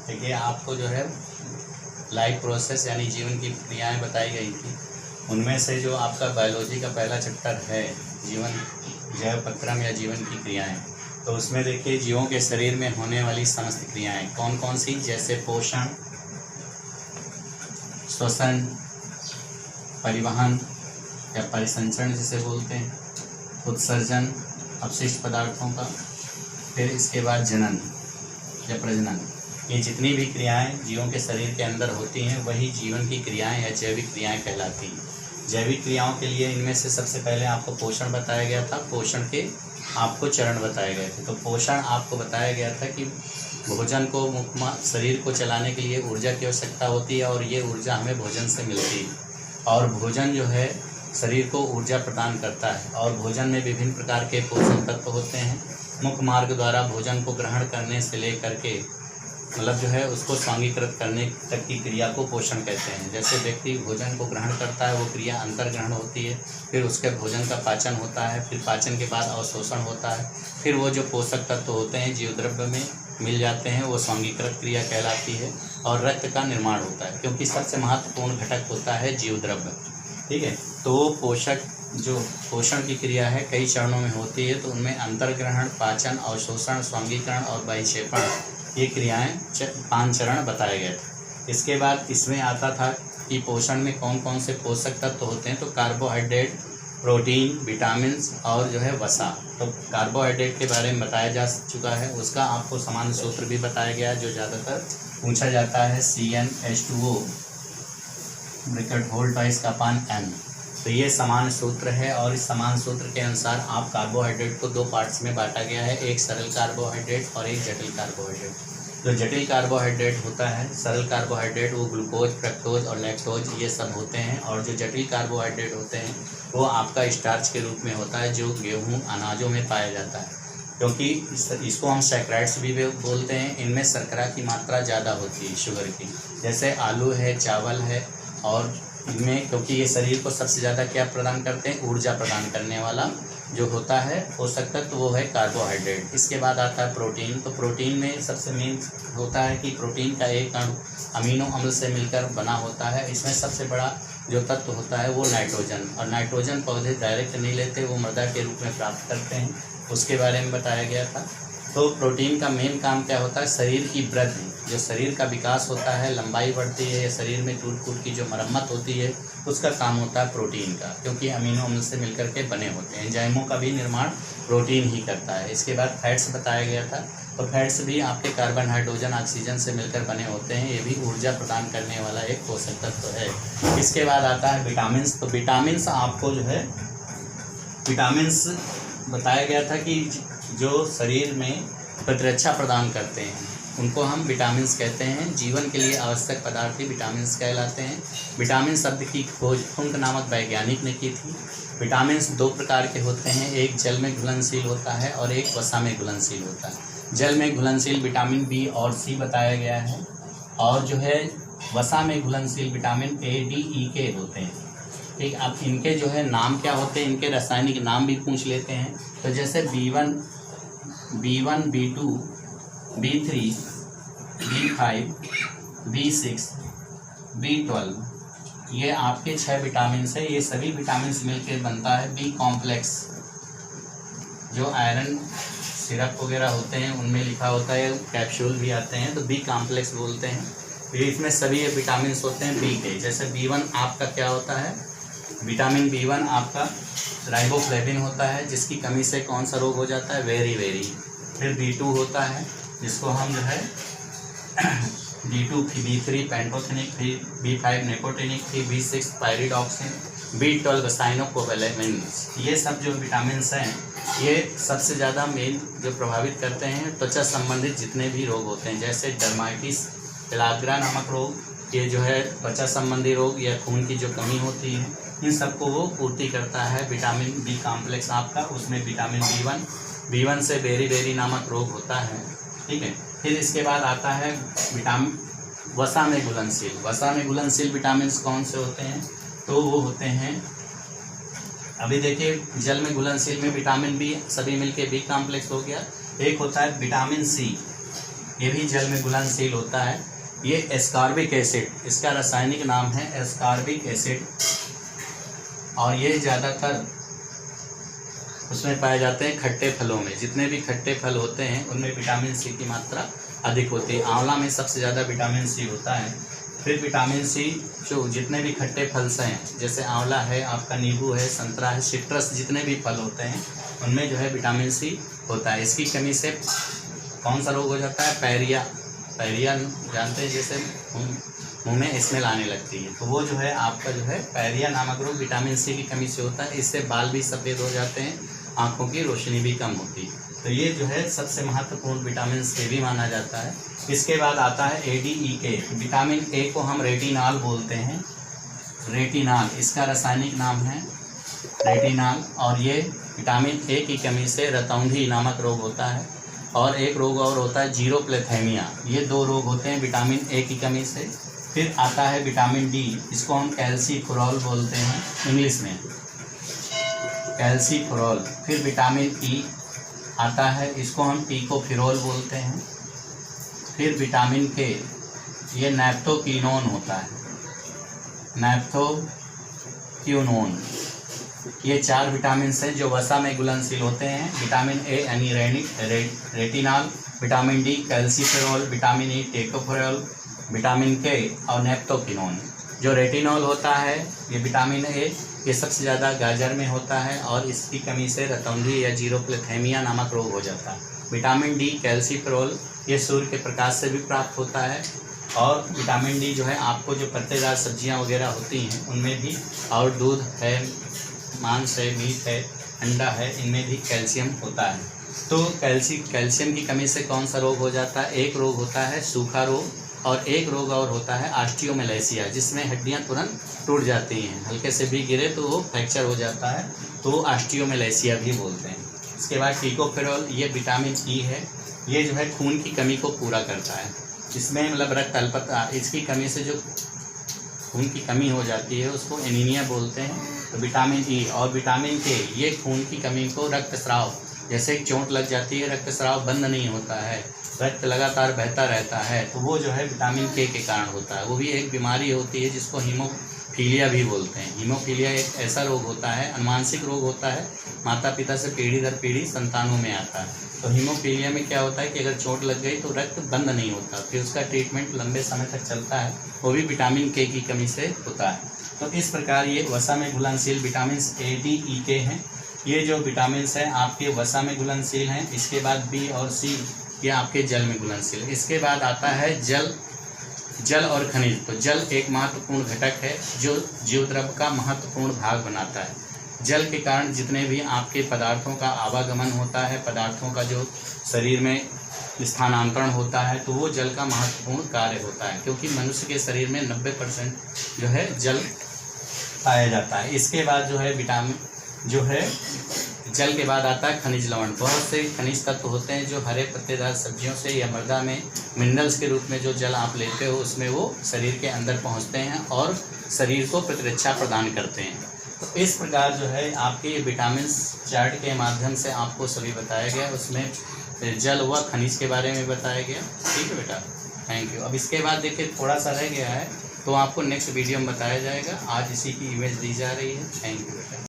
देखिए आपको जो है लाइफ प्रोसेस यानी जीवन की क्रियाएं बताई गई थी। उनमें से जो आपका बायोलॉजी का पहला चैप्टर है जीवन जैव पत्रम या जीवन की क्रियाएं, तो उसमें देखिए जीवों के शरीर में होने वाली समस्त क्रियाएं कौन कौन सी, जैसे पोषण, श्वसन, परिवहन या परिसंचरण जिसे बोलते हैं, उत्सर्जन अपशिष्ट पदार्थों का, फिर इसके बाद जनन या प्रजनन, ये जितनी भी क्रियाएं जीवों के शरीर के अंदर होती हैं वही जीवन की क्रियाएं या जैविक क्रियाएं कहलाती हैं। जैविक क्रियाओं के लिए इनमें से सबसे पहले आपको पोषण बताया गया था, पोषण के आपको चरण बताए गए थे। तो पोषण आपको बताया गया था कि भोजन को शरीर को चलाने के लिए ऊर्जा की आवश्यकता होती है और ये ऊर्जा हमें भोजन से मिलती है, और भोजन जो है शरीर को ऊर्जा प्रदान करता है। और भोजन में विभिन्न प्रकार के पोषक तत्व होते हैं। मुख्य मार्ग द्वारा भोजन को ग्रहण करने से लेकर के मतलब जो है उसको स्वांगीकृत करने तक की क्रिया को पोषण कहते हैं। जैसे व्यक्ति भोजन को ग्रहण करता है वो क्रिया अंतर्ग्रहण होती है, फिर उसके भोजन का पाचन होता है, फिर पाचन के बाद अवशोषण होता है, फिर वो जो पोषक तत्व होते हैं जीव द्रव्य में मिल जाते हैं वो स्वांगीकृत क्रिया कहलाती है, और रक्त का निर्माण होता है, क्योंकि सबसे महत्वपूर्ण घटक होता है जीव द्रव्य। ठीक है, तो पोषक जो पोषण की क्रिया है कई चरणों में होती है, तो उनमें अंतर्ग्रहण, पाचन, अवशोषण, स्वांगीकरण और बहिक्षेपण, ये क्रियाएं 5 चरण बताए गए थे। इसके बाद इसमें आता था कि पोषण में कौन कौन से पोषक तत्व होते हैं, तो कार्बोहाइड्रेट, प्रोटीन, विटामिन और जो है वसा। तो कार्बोहाइड्रेट के बारे में बताया जा चुका है, उसका आपको सामान्य सूत्र भी बताया गया है जो ज़्यादातर पूछा जाता है, CnH2O (N). तो ये समान सूत्र है, और इस समान सूत्र के अनुसार आप कार्बोहाइड्रेट को 2 पार्ट्स में बांटा गया है, एक सरल कार्बोहाइड्रेट और एक जटिल कार्बोहाइड्रेट। जो जटिल कार्बोहाइड्रेट होता है, सरल कार्बोहाइड्रेट वो ग्लूकोज, फ्रक्टोज और लैक्टोज ये सब होते हैं, और जो जटिल कार्बोहाइड्रेट होते हैं वो आपका स्टार्च के रूप में होता है जो गेहूँ अनाजों में पाया जाता है, क्योंकि इसको हम सैकराइड्स भी बोलते हैं। इनमें शर्करा की मात्रा ज़्यादा होती है शुगर की, जैसे आलू है, चावल है, और इनमें क्योंकि ये शरीर को सबसे ज़्यादा क्या प्रदान करते हैं, ऊर्जा प्रदान करने वाला जो होता है पोषक तत्व वो है कार्बोहाइड्रेट। इसके बाद आता है प्रोटीन। तो प्रोटीन में सबसे मेन होता है कि प्रोटीन का एक अणु अमीनो अम्ल से मिलकर बना होता है। इसमें सबसे बड़ा जो तत्व होता है वो नाइट्रोजन, और नाइट्रोजन पौधे डायरेक्ट नहीं लेते, वो मृदा के रूप में प्राप्त करते हैं, उसके बारे में बताया गया था। तो प्रोटीन का मेन काम क्या होता है, शरीर की वृद्धि, जो शरीर का विकास होता है, लंबाई बढ़ती है, या शरीर में टूट फूट की जो मरम्मत होती है उसका काम होता है प्रोटीन का, क्योंकि अमीनो अम्ल से मिलकर के बने होते हैं। एंजाइमों का भी निर्माण प्रोटीन ही करता है। इसके बाद फैट्स बताया गया था। तो फैट्स भी आपके कार्बन, हाइड्रोजन, ऑक्सीजन से मिलकर बने होते हैं, ये भी ऊर्जा प्रदान करने वाला एक पोषक तत्व है। इसके बाद आता है विटामिन्स। तो विटामिन्स आपको जो है विटामिन्स बताया गया था कि जो शरीर में प्रतिरक्षा प्रदान करते हैं उनको हम विटामिन्स कहते हैं। जीवन के लिए आवश्यक पदार्थ ही विटामिन्स कहलाते हैं। विटामिन शब्द की खोज फुंक नामक वैज्ञानिक ने की थी। विटामिन्स 2 प्रकार के होते हैं, एक जल में घुलनशील होता है और एक वसा में घुलनशील होता है। जल में घुलनशील विटामिन बी और सी बताया गया है, और जो है वसा में घुलनशील विटामिन ए, डी, ई के होते हैं। ठीक, अब इनके जो है नाम क्या होते हैं, इनके रासायनिक नाम भी पूछ लेते हैं। तो जैसे B1, B2, B3, B5, B6, B12, ये आपके 6 विटामिन है। ये सभी विटामिन मिलकर बनता है बी कॉम्प्लेक्स। जो आयरन सिरप वगैरह होते हैं उनमें लिखा होता है, कैप्सूल भी आते हैं, तो बी कॉम्प्लेक्स बोलते हैं। फिर इसमें सभी ये विटामिन होते हैं बी के। जैसे B1 आपका क्या होता है, विटामिन B1 आपका राइबोफ्लेविन होता है, जिसकी कमी से कौन सा रोग हो जाता है, वेरी। फिर B2 होता है जिसको हम जो है D2, B3 पेंटोथेनिक, फिर B5 निकोटिनिक, फिर B6 पायरिडॉक्सिन, B12 साइनोकोबालेमिन। ये सब जो विटामिन हैं ये सबसे ज़्यादा मेन जो प्रभावित करते हैं त्वचा संबंधित जितने भी रोग होते हैं, जैसे डर्माइटिस, पेलाग्रा नामक रोग, ये जो है त्वचा संबंधी रोग या खून की जो कमी होती है, इन सबको वो पूर्ति करता है विटामिन बी कॉम्प्लेक्स आपका। उसमें विटामिन B1 से बेरी नामक रोग होता है। ठीक है, फिर इसके बाद आता है विटामिन वसा में घुलनशील। वसा में घुलनशील विटामिन कौन से होते हैं, तो वो होते हैं, अभी देखिए जल में घुलनशील में विटामिन बी सभी मिलके बी कॉम्प्लेक्स हो गया। एक होता है विटामिन सी, ये भी जल में घुलनशील होता है। ये एस्कॉर्बिक एसिड, इसका रासायनिक नाम है एस्कॉर्बिक एसिड, और ये ज़्यादातर उसमें पाए जाते हैं खट्टे फलों में। जितने भी खट्टे फल होते हैं उनमें विटामिन सी की मात्रा अधिक होती है। आंवला में सबसे ज़्यादा विटामिन सी होता है। फिर विटामिन सी जो जितने भी खट्टे फल से हैं, जैसे आंवला है, आपका नींबू है, संतरा है, सिट्रस, जितने भी फल होते हैं उनमें जो है विटामिन सी होता है। इसकी कमी से कौन सा रोग हो जाता है? पैरिया। पैरिया जानते हैं, जैसे मुंह में स्मेल आने लगती है, तो वो जो है आपका जो है पैरिया नामक रोग विटामिन सी की कमी से होता है। इससे बाल भी सफ़ेद हो जाते हैं, आँखों की रोशनी भी कम होती है। तो ये जो है सबसे महत्वपूर्ण विटामिन ए भी माना जाता है। इसके बाद आता है ADE। विटामिन ए को हम रेटिनॉल बोलते हैं। रेटिनॉल, इसका रासायनिक नाम है रेटिनॉल, और ये विटामिन ए की कमी से रतौंधी नामक रोग होता है। और एक रोग और होता है जीरोप्लेथेमिया। ये 2 रोग होते हैं विटामिन ए की कमी से। फिर आता है विटामिन डी, इसको हम कैल्सीफेरॉल बोलते हैं इंग्लिश में, कैल्सीफेरॉल। फिर विटामिन ई आता है, इसको हम टीकोफेरॉल बोलते हैं। फिर विटामिन के, ये नैप्थोक्विनोन होता है, नैप्थोक्विनोन। ये 4 विटामिन हैं जो वसा में घुलनशील होते हैं। विटामिन ए यानी retinol, vitamin D calciferol, vitamin E tocopherol, vitamin K और नैप्थोक्विनोन। जो रेटिनॉल होता है, ये विटामिन ए, ये सबसे ज़्यादा गाजर में होता है, और इसकी कमी से रतौंधी या जीरोप्लेथेमिया नामक रोग हो जाता है। विटामिन डी कैल्सीफेरॉल, ये सूर्य के प्रकाश से भी प्राप्त होता है। और विटामिन डी जो है आपको जो पत्तेदार सब्जियां वगैरह होती हैं उनमें भी, और दूध है, मांस है, मीट है, अंडा है, इनमें भी कैल्शियम होता है। तो कैल्शियम की कमी से कौन सा रोग हो जाता है? एक रोग होता है सूखा रोग, और एक रोग और होता है ऑस्टियोमैलासिया, जिसमें हड्डियां तुरंत टूट जाती हैं, हल्के से भी गिरे तो वो फ्रैक्चर हो जाता है, तो ऑस्टियोमैलासिया भी बोलते हैं। इसके बाद टीकोफेरॉल, ये विटामिन ई है, ये जो है खून की कमी को पूरा करता है। इसमें मतलब रक्त अल्पता, इसकी कमी से जो खून की कमी हो जाती है उसको एनीमिया बोलते हैं। तो विटामिन ई और विटामिन के, ये खून की कमी को, रक्तस्राव, जैसे एक चोट लग जाती है, रक्तस्राव बंद नहीं होता है, रक्त लगातार बहता रहता है, तो वो जो है विटामिन के कारण होता है। वो भी एक बीमारी होती है जिसको हीमोफीलिया भी बोलते हैं। हीमोफीलिया एक ऐसा रोग होता है, अनुवांशिक रोग होता है, माता पिता से पीढ़ी दर पीढ़ी संतानों में आता है। तो हीमोफीलिया में क्या होता है कि अगर चोट लग गई तो रक्त बंद नहीं होता, फिर उसका ट्रीटमेंट लंबे समय तक चलता है, वो भी विटामिन के की कमी से होता है। तो इस प्रकार ये वसा में घुलनशील विटामिन ADE हैं। ये जो विटामिन हैं आपके वसा में घुलनशील हैं। इसके बाद बी और सी, ये आपके जल में घुलनशील है। इसके बाद आता है जल और खनिज। तो जल एक महत्वपूर्ण घटक है जो जीवद्रव्य का महत्वपूर्ण भाग बनाता है। जल के कारण जितने भी आपके पदार्थों का आवागमन होता है, पदार्थों का जो शरीर में स्थानांतरण होता है, तो वो जल का महत्वपूर्ण कार्य होता है, क्योंकि मनुष्य के शरीर में 90% जो है जल पाया जाता है। इसके बाद जो है विटामिन, जो है जल के बाद आता है खनिज लवण। बहुत से खनिज तत्व होते हैं जो हरे पत्तेदार सब्जियों से या मृदा में मिनरल्स के रूप में जो जल आप लेते हो उसमें वो शरीर के अंदर पहुंचते हैं और शरीर को प्रतिरक्षा प्रदान करते हैं। तो इस प्रकार जो है आपके विटामिन चार्ट के माध्यम से आपको सभी बताया गया, उसमें जल व खनिज के बारे में बताया गया। ठीक है बेटा, थैंक यू। अब इसके बाद देखिए थोड़ा सा रह गया है, तो आपको नेक्स्ट वीडियो में बताया जाएगा। आज इसी की इमेज दी जा रही है। थैंक यू बेटा।